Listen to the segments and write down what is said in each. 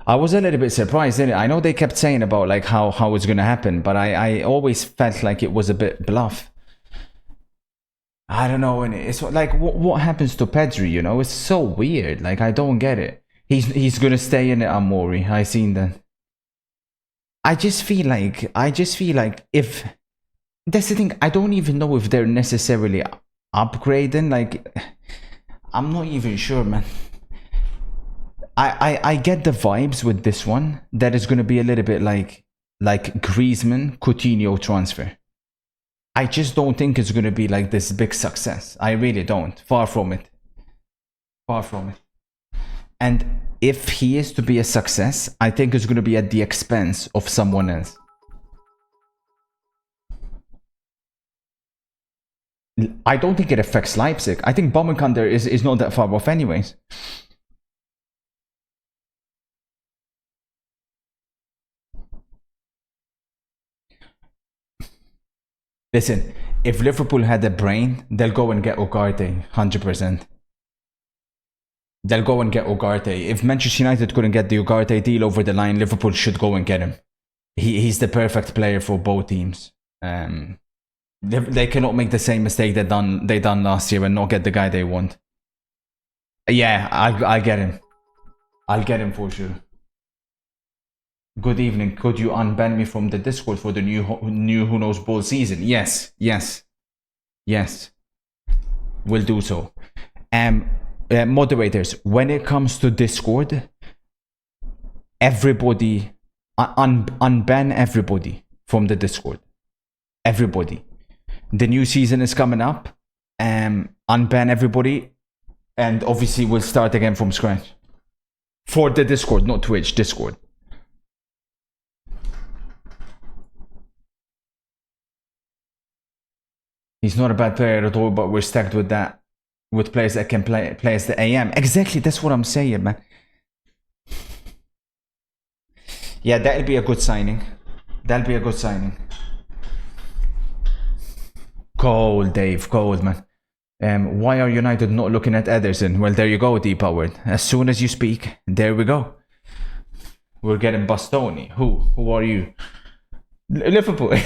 I was a little bit surprised, didn't I know they kept saying about like how it's gonna happen, but I always felt like it was a bit bluff. I don't know, and it's like what happens to Pedri, you know? It's so weird. Like I don't get it. He's gonna stay in the Amori. I seen that. I just feel like if that's the thing, I don't even know if they're necessarily upgrading. Like I'm not even sure, man. I get the vibes with this one that is gonna be a little bit like Griezmann Coutinho transfer. I just don't think it's gonna be like this big success. I really don't. Far from it. Far from it. And if he is to be a success, I think it's gonna be at the expense of someone else. I don't think it affects Leipzig. I think Bommenkander is not that far off anyways. Listen, if Liverpool had a brain, they'll go and get Ugarte, 100%. They'll go and get Ugarte. If Manchester United couldn't get the Ugarte deal over the line, Liverpool should go and get him. He's the perfect player for both teams. They cannot make the same mistake they done last year and not get the guy they want. Yeah, I get him. I'll get him for sure. Good evening. Could you unban me from the Discord for the new Who Knows Ball season? Yes. We'll do so. Moderators, when it comes to Discord, everybody unban everybody from the Discord. Everybody. The new season is coming up. Unban everybody, and obviously we'll start again from scratch. For the Discord, not Twitch. Discord. He's not a bad player at all, but we're stacked with that. With players that can play as the AM. Exactly, that's what I'm saying, man. Yeah, that'll be a good signing. Cold, Dave. Cold, man. Why are United not looking at Ederson? Well, there you go, D-Powered. As soon as you speak, there we go. We're getting Bastoni. Who are you? Liverpool.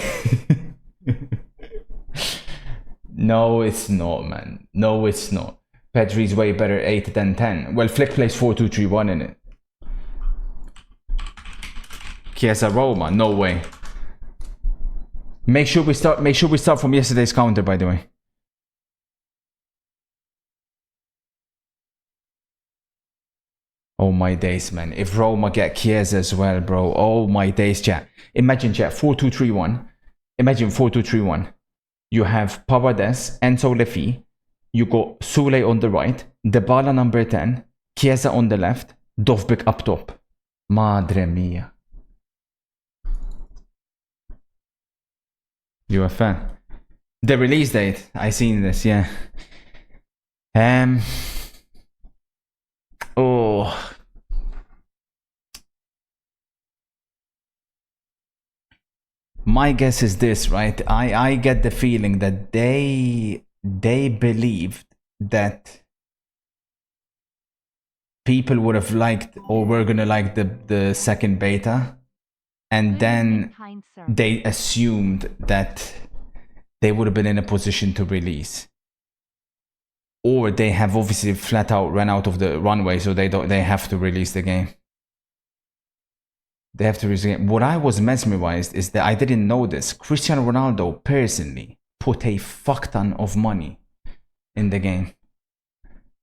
No, it's not, man. No, it's not. Pedri's way better 8 than 10. Well, Flick plays 4-2-3-1 in it. Chiesa Roma, no way. Make sure we start from yesterday's counter, by the way. Oh my days, man. If Roma get Chiesa as well, bro. Oh my days, chat. Imagine, chat, 4-2-3-1. Imagine 4-2-3-1. You have Paredes, Enzo Lefi. You got Sule on the right. Dybala number 10. Chiesa on the left. Dovbyk up top. Madre mia. You a fan? The release date. I seen this, yeah. Oh. My guess is this, right? I get the feeling that they believed that people would have liked or were gonna like the second beta, and then they assumed that they would have been in a position to release, or they have obviously flat out run out of the runway, so they have to release the game. They have to release the game. What I was mesmerized is that I didn't know this. Cristiano Ronaldo personally put a fuck ton of money in the game,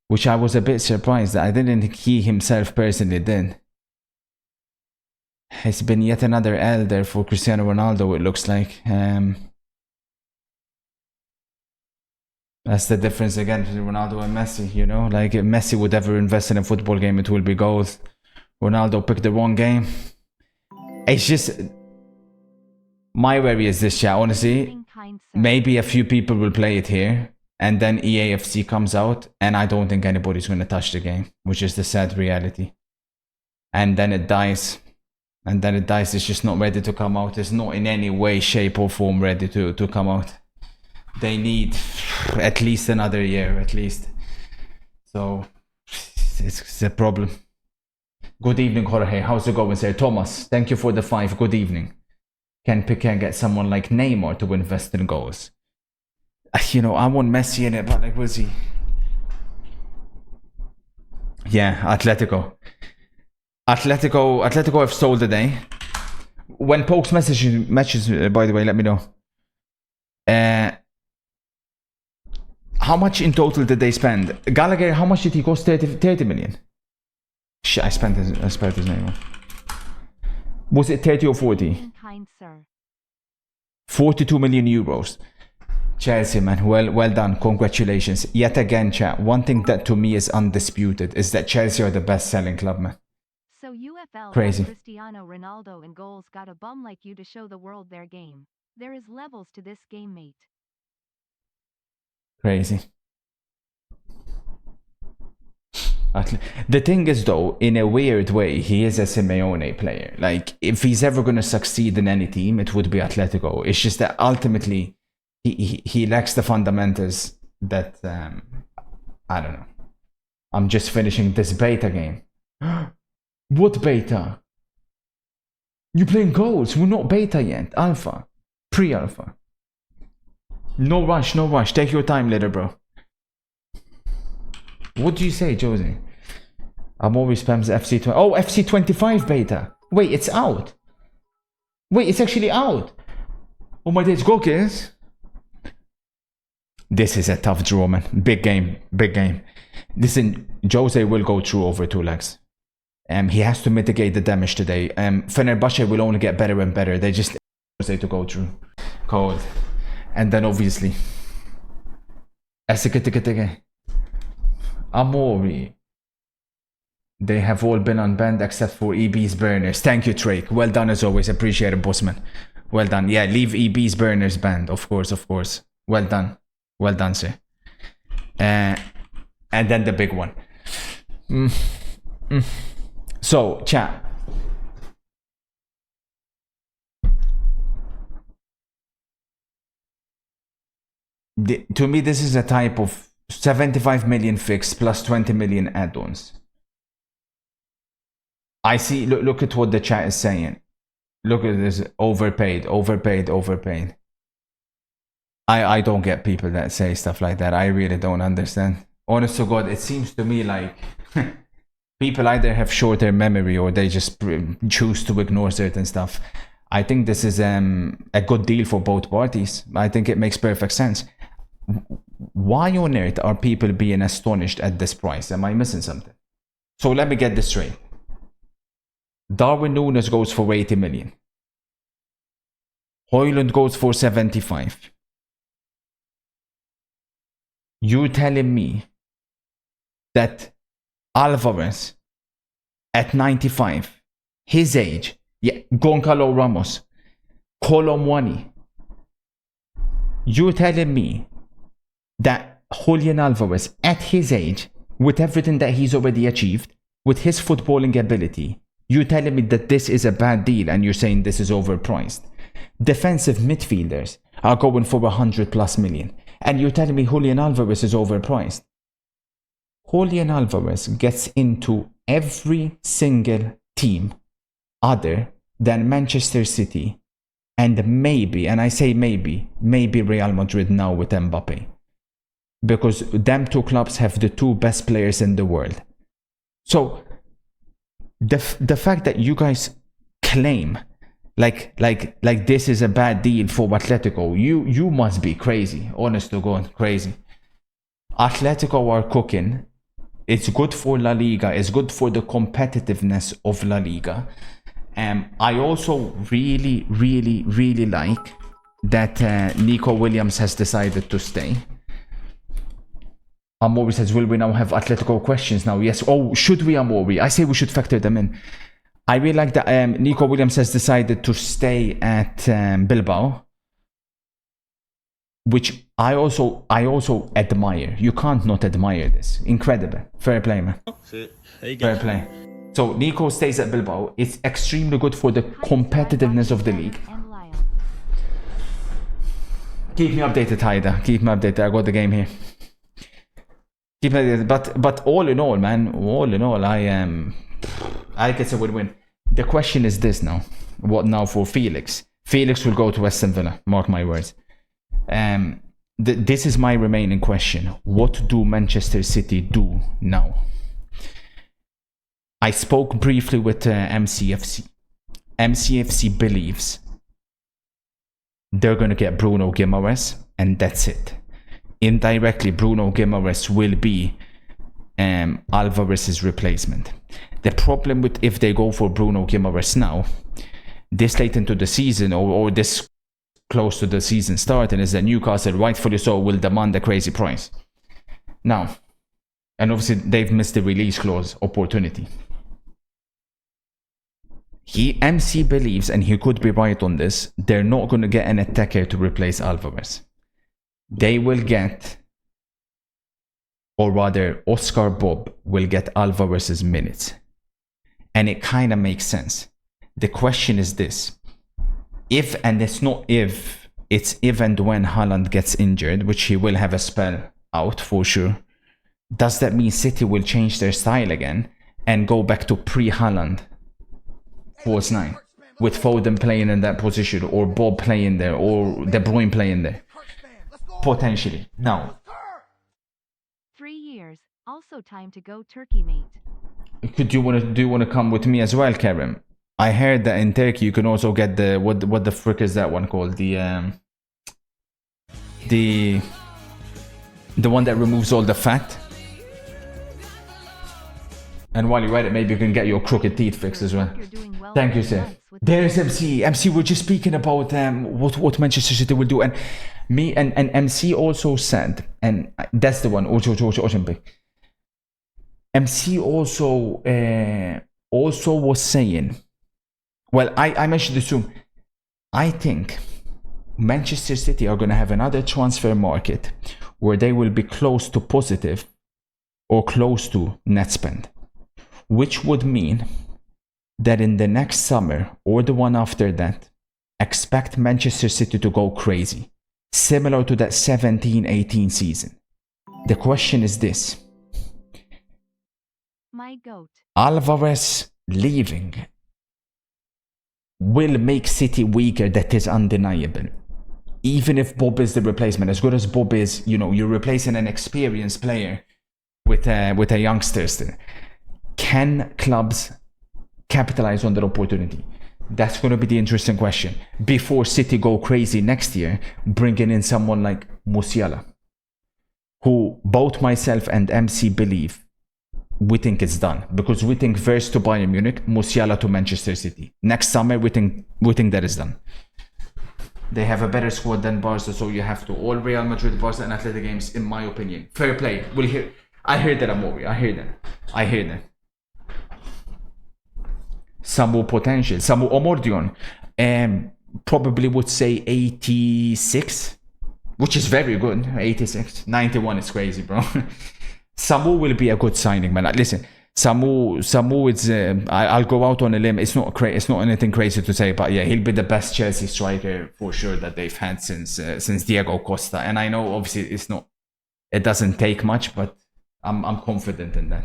which I was a bit surprised that I didn't think he himself personally did. It's been yet another L there for Cristiano Ronaldo, it looks like. That's the difference again between Ronaldo and Messi, you know? Like, if Messi would ever invest in a football game, it will be gold. Ronaldo picked the wrong game. It's just... My worry is this, chat, honestly. Maybe a few people will play it here, and then EAFC comes out, and I don't think anybody's going to touch the game, which is the sad reality. And then it dies. It's just not ready to come out. It's not in any way, shape, or form ready to come out. They need at least another year, at least. So, it's a problem. Good evening, Jorge. How's it going, sir? Thomas, thank you for the 5. Good evening. Can Piqué get someone like Neymar to invest in goals? You know, I want Messi in it, but like, we'll see. Yeah, Atletico have sold the day. When Pokes messages, by the way, let me know. How much in total did they spend? Gallagher, how much did he cost? 30 million. Shit, I spent his name. Was it 30 or 40? 42 million euros. Chelsea, man, well done, congratulations. Yet again, chat, one thing that to me is undisputed is that Chelsea are the best selling club, man. So UFL Crazy. Cristiano Ronaldo and goals got a bum like you to show the world their game. There is levels to this game, mate. Crazy. The thing is, though, in a weird way, he is a Simeone player. Like, if he's ever going to succeed in any team, it would be Atletico. It's just that ultimately, he lacks the fundamentals that, I don't know. I'm just finishing this beta game. What beta? You playing goals? We're not beta yet. Alpha. Pre-alpha. No rush, no rush. Take your time later, bro. What do you say, Josie? I'm always spams FC20. Oh, FC25 beta. Wait, it's out. Wait, it's actually out. Oh my days, go kids. This is a tough draw, man. Big game, big game. Listen, Jose will go through over 2 legs. He has to mitigate the damage today. Fenerbahce will only get better and better. They just Jose to go through. Cold. And then obviously Amori. They have all been unbanned except for EB's burners. Thank you, Drake. Well done as always. Appreciate it, bossman. Well done. Yeah, leave EB's burners banned. Of course, of course. Well done. Well done, sir. And then the big one. So, chat. To me, this is a type of 75 million fixed plus 20 million add-ons. I see, look at what the chat is saying. Look at this, overpaid. I don't get people that say stuff like that. I really don't understand. Honest to God, it seems to me like people either have shorter memory or they just choose to ignore certain stuff. I think this is a good deal for both parties. I think it makes perfect sense. Why on earth are people being astonished at this price? Am I missing something? So let me get this straight. Darwin Núñez goes for 80 million. Højlund goes for 75. You're telling me that Alvarez at 95, his age, yeah, Goncalo Ramos, Colomwani, you're telling me that Julian Alvarez at his age, with everything that he's already achieved, with his footballing ability, you're telling me that this is a bad deal and you're saying this is overpriced. Defensive midfielders are going for 100+ million and you're telling me Julian Alvarez is overpriced. Julian Alvarez gets into every single team other than Manchester City and maybe, and I say maybe Real Madrid now with Mbappe. Because them two clubs have the 2 best players in the world. So the fact that you guys claim like this is a bad deal for Atletico, you must be crazy. Honest to God, crazy. Atletico are cooking. It's good for La Liga. It's good for the competitiveness of La Liga. I also really like that Nico Williams has decided to stay. Amori says, will we now have Atletico questions now? Yes. Oh, should we, Amori? I say we should factor them in. I really like that Nico Williams has decided to stay at Bilbao, which I also admire. You can't not admire this. Incredible. Fair play, man. Fair play. So Nico stays at Bilbao. It's extremely good for the competitiveness of the league. Keep me updated, Haida. Keep me updated. I got the game here. Keep me updated. But all in all, man, I I think it's a win-win. The question is this now. What now for Felix? Felix will go to Aston Villa, mark my words. This is my remaining question. What do Manchester City do now? I spoke briefly with MCFC. MCFC believes they're going to get Bruno Guimaraes, and that's it. Indirectly, Bruno Guimaraes will be Alvarez's replacement. The problem with if they go for Bruno Guimaraes now, this late into the season or this close to the season starting, is that Newcastle, rightfully so, will demand a crazy price. Now, and obviously they've missed the release clause opportunity. MC believes, and he could be right on this, they're not going to get an attacker to replace Alvarez. They will get, or rather Oscar Bob will get Alvarez's minutes. And it kind of makes sense. The question is this. If, and it's not if, it's if and when Haaland gets injured, which he will have a spell out for sure, does that mean City will change their style again and go back to pre-Haaland false 9, with Foden playing in that position, or Bob playing there, or De Bruyne playing there? Potentially. Now, 3 years. Also time to go Turkey, mate. do you want to come with me as well, Karim? I heard that in Turkey you can also get the what the frick is that one called? The one that removes all the fat. And while you're at it, maybe you can get your crooked teeth fixed as well. Thank you, sir. There's MC. MC, we're just speaking about what Manchester City will do. And me and MC also said, and that's the one, MC also was saying, well, I mentioned this too. I think Manchester City are going to have another transfer market where they will be close to positive or close to net spend. Which would mean that in the next summer or the one after that, expect Manchester City to go crazy, similar to that 17-18 season. The question is this. My goat. Alvarez leaving will make City weaker, that is undeniable. Even if Bob is the replacement, as good as Bob is, you're replacing an experienced player with a youngster still. Can clubs capitalize on that opportunity? That's going to be the interesting question. Before City go crazy next year, bringing in someone like Musiala, who both myself and MC believe we think it's done. Because we think Verts to Bayern Munich, Musiala to Manchester City. Next summer, we think that is done. They have a better squad than Barca, so you have to. All Real Madrid, Barca and Athletic games, in my opinion. Fair play. I hear that, Amori. I hear that. Samu potential. Samu Omordion probably would say 86, which is very good. 86. 91 is crazy, bro. Samu will be a good signing, man. Listen, Samu is I'll go out on a limb. It's not anything crazy to say, but yeah, he'll be the best Chelsea striker for sure that they've had since Diego Costa. And I know obviously it doesn't take much, but I'm confident in that.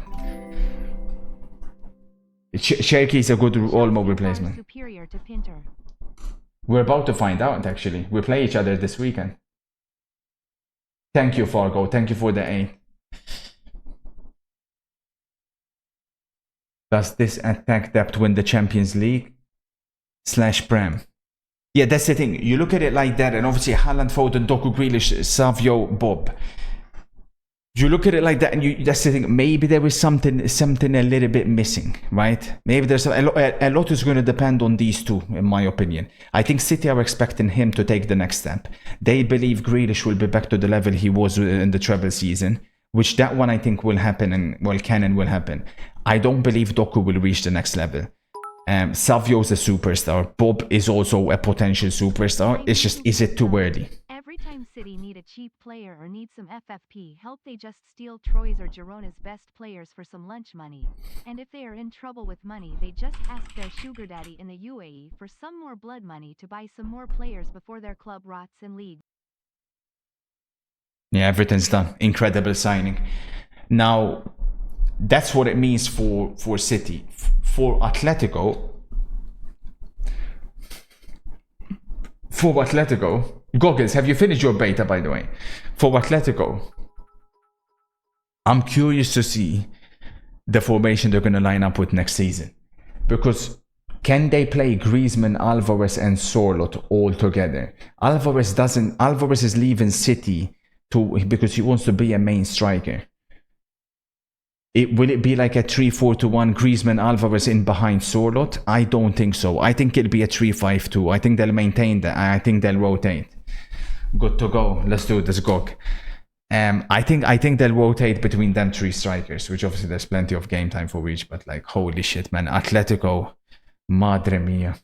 Cherki is a good Olmo replacement. Superior to Pinter. We're about to find out, actually. We play each other this weekend. Thank you, Fargo. Thank you for the 8. Does this attack depth win the Champions League? /Prem. Yeah, that's the thing. You look at it like that, and obviously Haaland, Foden, Doku, Grealish, Savio, Bob. You look at it like that, and that's the thing. Maybe there is something a little bit missing, right? Maybe there's a lot is going to depend on these two, in my opinion. I think City are expecting him to take the next step. They believe Grealish will be back to the level he was in the treble season, which that one I think will happen, and will happen. I don't believe Doku will reach the next level. Savio's a superstar. Bob is also a potential superstar. It's just, is it too early? Every time City need a cheap player or need some FFP help, they just steal Troy's or Girona's best players for some lunch money. And if they are in trouble with money, they just ask their sugar daddy in the UAE for some more blood money to buy some more players before their club rots in league. Yeah, everything's done. Incredible signing. Now, That's what it means for City. For Atletico, Goggles, have you finished your beta, by the way? For Atletico, I'm curious to see the formation they're going to line up with next season. Because can they play Griezmann, Alvarez and Sorloth all together? Alvarez is leaving City because he wants to be a main striker. Will it be like a 3-4-1, Griezmann, Alvarez in behind Sorloth? I don't think so. I think it'll be a 3-5-2. I think they'll maintain that. I think they'll rotate. Good to go. Let's do this, Gog. I think they'll rotate between them 3 strikers, which obviously there's plenty of game time for each, but like, holy shit, man. Atletico, madre mia.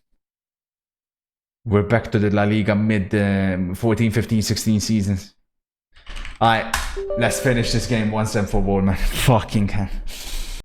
We're back to the La Liga mid 14, 15, 16 seasons. Alright, let's finish this game once and for all, man. Fucking hell.